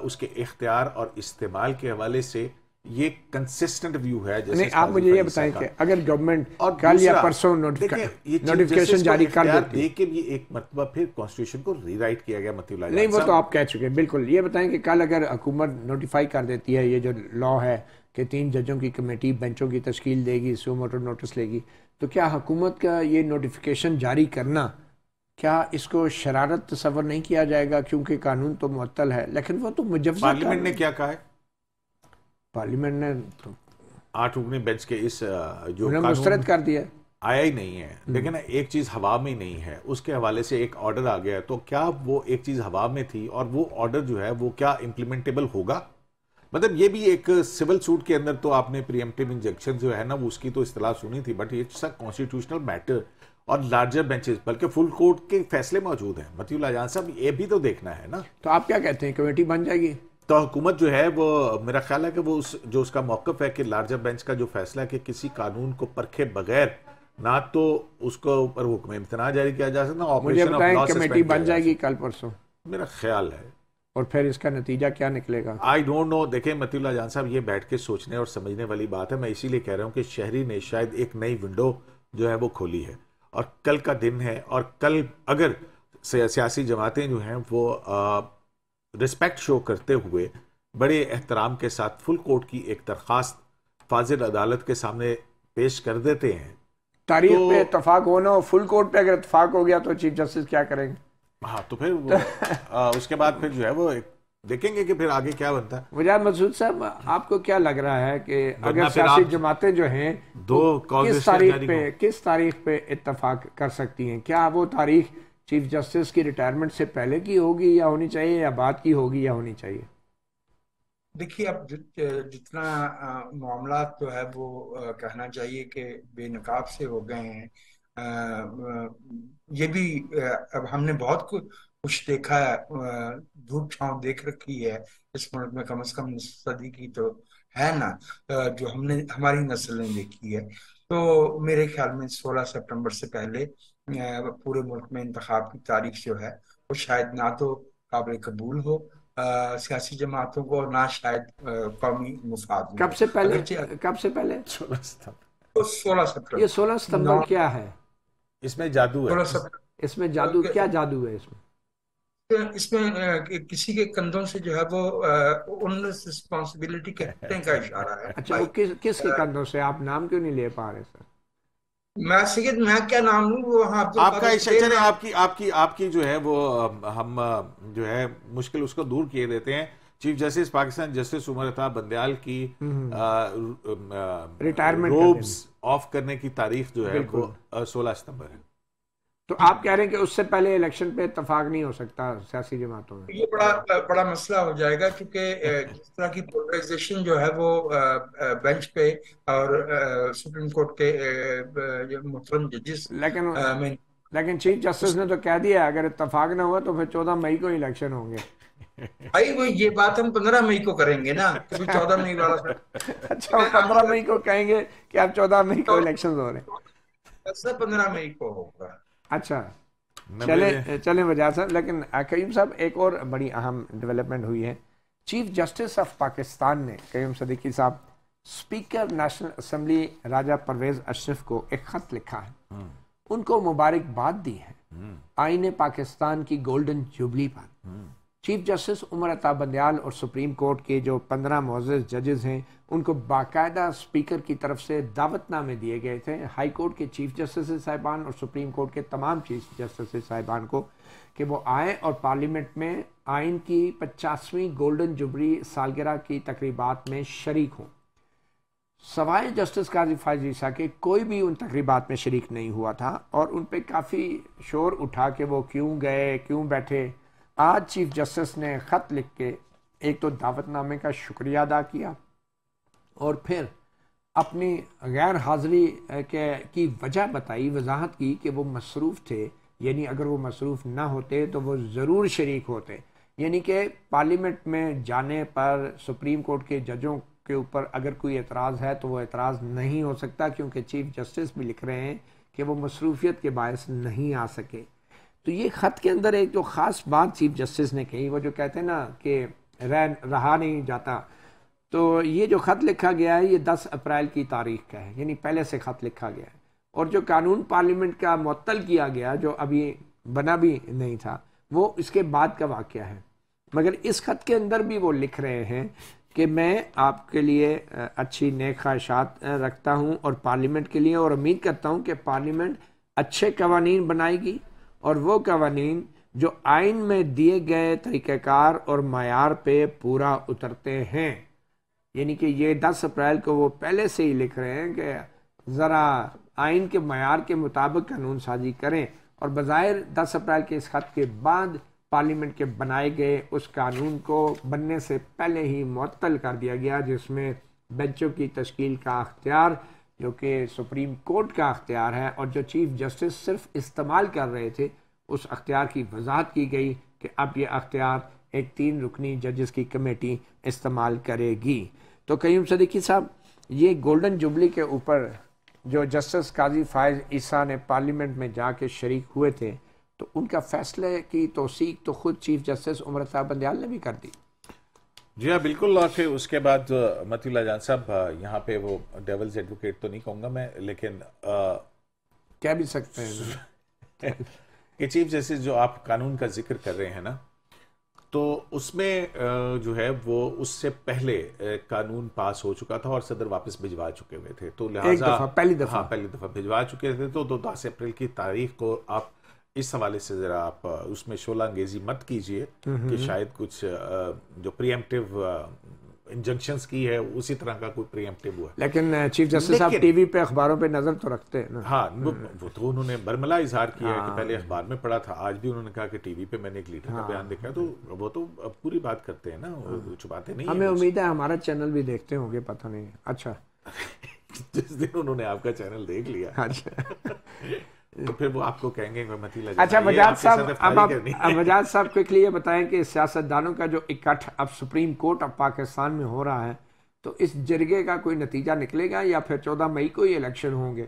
उसके इख्तियार और इस्तेमाल के हवाले से ये कंसिस्टेंट व्यू है। जैसे नहीं, आप मुझे ये बताएं कि अगर गवर्नमेंट और कल या परसों नोटिफिकेशन जारी कर देती, देके भी एक मरतबा फिर कॉन्स्टिट्यूशन को रीराइट किया गया मतीउल्लाह नहीं, वो तो आप कह चुके हैं। बिल्कुल, ये बताएं कि कल अगर हुकूमत नोटिफाई कर देती है, ये जो लॉ है कि 3 जजों की कमेटी बेंचों की तश्कील देगी, सो मोटर नोटिस लेगी, तो क्या हुकूमत का ये नोटिफिकेशन जारी करना, क्या इसको शरारत तस्वर नहीं किया जाएगा? क्योंकि कानून तो मुअत्तल है, लेकिन वो तो मुजव्वज़। पार्लियामेंट ने क्या कहा है? पार्लियामेंट ने 8 रुकनी बेंच के इस जो मुस्तरद कर दिया, आया ही नहीं है। लेकिन एक चीज हवा में नहीं है, उसके हवाले से एक ऑर्डर आ गया है, तो क्या वो एक चीज हवा में थी और वो ऑर्डर जो है वो क्या इम्प्लीमेंटेबल होगा? मतलब ये भी एक सिविल सूट के अंदर तो आपने प्रीएम्प्टिव इंजेक्शन जो है ना वो उसकी तो इस्तेलाह सुनी थी, but it's a constitutional matter और लार्जर बेंचेस, बल्कि फुल कोर्ट के फैसले मौजूद हैं। मतीउल्लाह जान साहब, ये भी तो देखना है ना। तो आप क्या कहते हैं, कमेटी बन जाएगी? तो हुकूमत जो है वो, मेरा ख्याल है कि वो जो उसका मौक़िफ़ है कि लार्जर बेंच का जो फैसला है कि किसी कानून को परखे बगैर ना तो उसको ऊपर हुक्म इम्तना जारी किया जा सकता, ऑपरेशन ऑफ लॉ कमेटी बन जाएगी कल परसों, मेरा ख्याल है। और फिर इसका नतीजा क्या निकलेगा? I don't know. देखें मतीउल्लाह जान साहब, ये बैठ के सोचने और समझने वाली बात है। मैं इसीलिए कह रहा हूँ कि शहरी ने शायद एक नई विंडो जो है वो खोली है, और कल का दिन है, और कल अगर सियासी जमातें जो हैं वो रिस्पेक्ट शो करते हुए बड़े एहतराम के साथ फुल कोर्ट की एक दरख्वास्त फाजिल अदालत के सामने पेश कर देते हैं, तारीख पे इत्तफाक होना हो, फुल कोर्ट पे अगर इत्तफाक हो गया तो चीफ जस्टिस क्या करेंगे? हाँ, तो फिर उसके बाद फिर जो है वो देखेंगे कि फिर आगे क्या बनता है। मुजाहिद मसूद साहब, आपको क्या लग रहा है कि अगर सियासी जमातें जो हैं किस तारीख पे इत्तफाक कर सकती हैं? क्या वो तारीख चीफ जस्टिस की रिटायरमेंट से पहले की होगी या होनी चाहिए, या बाद की होगी या होनी चाहिए? देखिए, अब जितना मामला तो है वो कहना चाहिए कि बेनकाब से हो गए हैं। ये भी अब हमने बहुत कुछ देखा है, धूप छांव देख रखी है इस मुल्क में, कम से कम सदी की तो है ना, जो हमने हमारी नस्ल ने देखी है। तो मेरे ख्याल में 16 सितंबर से पहले पूरे मुल्क में इंतखाब की तारीख जो है वो शायद ना तो काबिल कबूल हो सियासी जमातों को, ना शायद कौमी मुफाद। कब से पहले? 16 सितंबर। ये 16 सितंबर क्या है? इसमें जादू है। इसमें जादू क्या जादू है इसमें? इसमें किसी के कंधों से जो है वो उन रिस्पॉन्सिबिलिटी के हटने का इशारा है। अच्छा, वो किसके कंधों से? आप नाम क्यों नहीं ले पा रहे सर? मैं क्या नाम लूं? वो आपका चले आपकी जो है वो हम जो है मुश्किल उसको दूर किए देते हैं। Chief justice Pakistan justice Umar Ata Bandial की रिटायरमेंट रोब्स ऑफ करने की तारीख जो है वो 16 सितंबर है। तो आप कह रहे हैं कि उससे पहले इलेक्शन पे इत्तेफाक नहीं हो सकता सियासी जमातों में? ये बड़ा मसला हो जाएगा, क्योंकि जिस तरह की पोलराइजेशन जो है वो बेंच पे और सुप्रीम कोर्ट के मुहतरम जजेस लेकिन चीफ जस्टिस ने तो कह दिया अगर इत्तेफाक ना हुआ तो फिर 14 मई को इलेक्शन होंगे। भाई वो ये बात हम 15 मई को करेंगे ना, क्योंकि 14 मई वाला अच्छा, 15 मई को कहेंगे कि अब 14 मई को इलेक्शन हो रहे हैं। 15 मई को होगा। अच्छा, चले वजह साहब। लेकिन करीम साहब, एक और बड़ी अहम डेवलपमेंट हुई है चीफ जस्टिस ऑफ पाकिस्तान ने कयूम सदीकी साहब स्पीकर नेशनल असेंबली राजा परवेज अशरफ को एक खत लिखा है, उनको मुबारकबाद दी है आईने पाकिस्तान की गोल्डन जुबली पर। चीफ जस्टिस उमर अता बंदयाल और सुप्रीम कोर्ट के जो 15 मुअज़्ज़ज़ जजेस हैं उनको बाकायदा स्पीकर की तरफ से दावतनामे दिए गए थे, हाई कोर्ट के चीफ जस्टिस साहिबान और सुप्रीम कोर्ट के तमाम चीफ जस्टिस साहिबान को, कि वो आए और पार्लियामेंट में आइन की 50वीं गोल्डन जुबली सालगिरह की तकरीबात में शरीक हों। सवाए जस्टिस काजी फायज़ ईसा के कोई भी उन तकरीबात में शरीक नहीं हुआ था और उन पर काफ़ी शोर उठा कि वो क्यों गए, क्यों बैठे। आज चीफ जस्टिस ने ख़त लिख के एक तो दावतनामे का शुक्रिया अदा किया और फिर अपनी गैर हाज़िरी की वजह बताई, वजाहत की कि वो मसरूफ़ थे, यानी अगर वो मसरूफ़ ना होते तो वो ज़रूर शरीक होते। यानी कि पार्लियामेंट में जाने पर सुप्रीम कोर्ट के जजों के ऊपर अगर कोई एतराज़ है तो वो एतराज़ नहीं हो सकता, क्योंकि चीफ जस्टिस भी लिख रहे हैं कि वो मसरूफियत के बायस नहीं आ सके। तो ये ख़त के अंदर एक जो ख़ास बात चीफ जस्टिस ने कही, वो जो कहते हैं ना कि रहा नहीं जाता, तो ये जो ख़त लिखा गया है ये 10 अप्रैल की तारीख का है, यानी पहले से ख़त लिखा गया है। और जो कानून पार्लियामेंट का मुअत्तल किया गया जो अभी बना भी नहीं था, वो इसके बाद का वाक़या है। मगर इस ख़त के अंदर भी वो लिख रहे हैं कि मैं आपके लिए अच्छी नेक ख्वाहिशात रखता हूँ और पार्लियामेंट के लिए, और उम्मीद करता हूँ कि पार्लियामेंट अच्छे कवानीन बनाएगी और वो कवानीन जो आइन में दिए गए तरीक़ाकार और मयार पे पूरा उतरते हैं। यानी कि ये 10 अप्रैल को वो पहले से ही लिख रहे हैं कि ज़रा आइन के मयार के मुताबिक कानून साजी करें, और बज़ाहिर 10 अप्रैल के इस खत के बाद पार्लियामेंट के बनाए गए उस कानून को बनने से पहले ही मुअत्तल कर दिया गया, जिसमें बेंचों की तश्कील का अख्तियार जो कि सुप्रीम कोर्ट का अख्तियार है और जो चीफ जस्टिस सिर्फ इस्तेमाल कर रहे थे, उस अख्तियार की वजाहत की गई कि अब ये अख्तियार एक 3 रुकनी जजेस की कमेटी इस्तेमाल करेगी। तो कयूम सदीकी साहब, ये गोल्डन जुबली के ऊपर जो जस्टिस काजी फायज़ ईसा ने पार्लियामेंट में जाके शरीक हुए थे, तो उनका फैसले की तौसीक तो खुद चीफ जस्टिस उमर अता बंदयाल ने भी कर दी। जी हाँ, बिल्कुल। और फिर उसके बाद मतीउल्लाह जान साहब, यहाँ पे वो डेविल्स एडवोकेट तो नहीं कहूँगा मैं, लेकिन कह भी सकते हैं कि चीफ जस्टिस जो आप कानून का जिक्र कर रहे हैं ना, तो उसमें जो है वो उससे पहले कानून पास हो चुका था और सदर वापस भिजवा चुके हुए थे, तो लिहाजा पहली दफ़ा भिजवा चुके थे। तो 10 अप्रैल की तारीख को आप इस हवाले से ज़रा आप उसमें शोला अंगेजी मत कीजिए कि शायद कुछ जो प्रीएम्प्टिव इंजंक्शंस की है उसी तरह का कोई प्रीएम्प्टिव हुआ। लेकिन चीफ जस्टिस साहब टीवी पे अखबारों पे नजर तो रखते हैं ना। हाँ, वो तो उन्होंने बरमला इजहार किया है कि पहले अखबार में पढ़ा था, आज भी उन्होंने कहा कि टीवी पे मैंने एक लीडर का बयान देखा, तो वो तो अब पूरी बात करते हैं ना, छुपाते नहीं। हमें उम्मीद है हमारा चैनल भी देखते होंगे, पता नहीं। अच्छा जिस दिन उन्होंने आपका चैनल देख लिया, अच्छा तो फिर वो आपको कहेंगे मतीला। अच्छा वजाद साहब, अब आप वजाद साहब क्विकली ये बताएं कि सियासतदानों का जो इकट्ठ अब सुप्रीम कोर्ट ऑफ पाकिस्तान में हो रहा है, तो इस जरगे का कोई नतीजा निकलेगा या फिर 14 मई को ही इलेक्शन होंगे?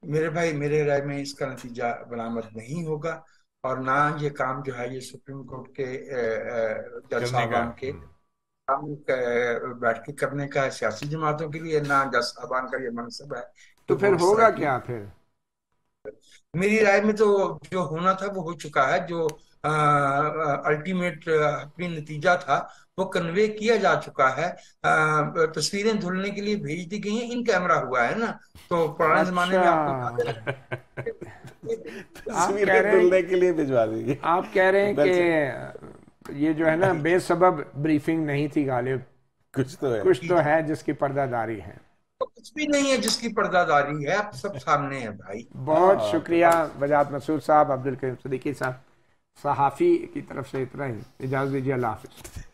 मेरे भाई, मेरे राय में इसका नतीजा बरामद नहीं होगा, और ना ये काम जो है ये सुप्रीम कोर्ट के जज साहबान के बैठ के करने का सियासी जमातों के लिए, ना जज साहबान का ये मनसब है। तो फिर होगा क्या? फिर मेरी राय में तो जो होना था वो हो चुका है। जो अल्टीमेट अपनी नतीजा था वो कन्वे किया जा चुका है। तस्वीरें धुलने के लिए भेज दी गई हैं, इन कैमरा हुआ है ना, तो पुराने जमाने में आपको तस्वीरें धुलने के लिए भिजवा दी। आप कह रहे हैं कि ये जो है ना बेसबब ब्रीफिंग नहीं थी गालिब, कुछ तो है जिसकी पर्दादारी है। तो कुछ भी नहीं है जिसकी पर्दादारी है, अब सब सामने है भाई। बहुत शुक्रिया वजाद मसूद साहब, अब्दुल करीम सदीकी साहब। सहाफ़ी की तरफ से इतना ही, इजाज़त दीजिए, अल्लाह हाफ़िज़।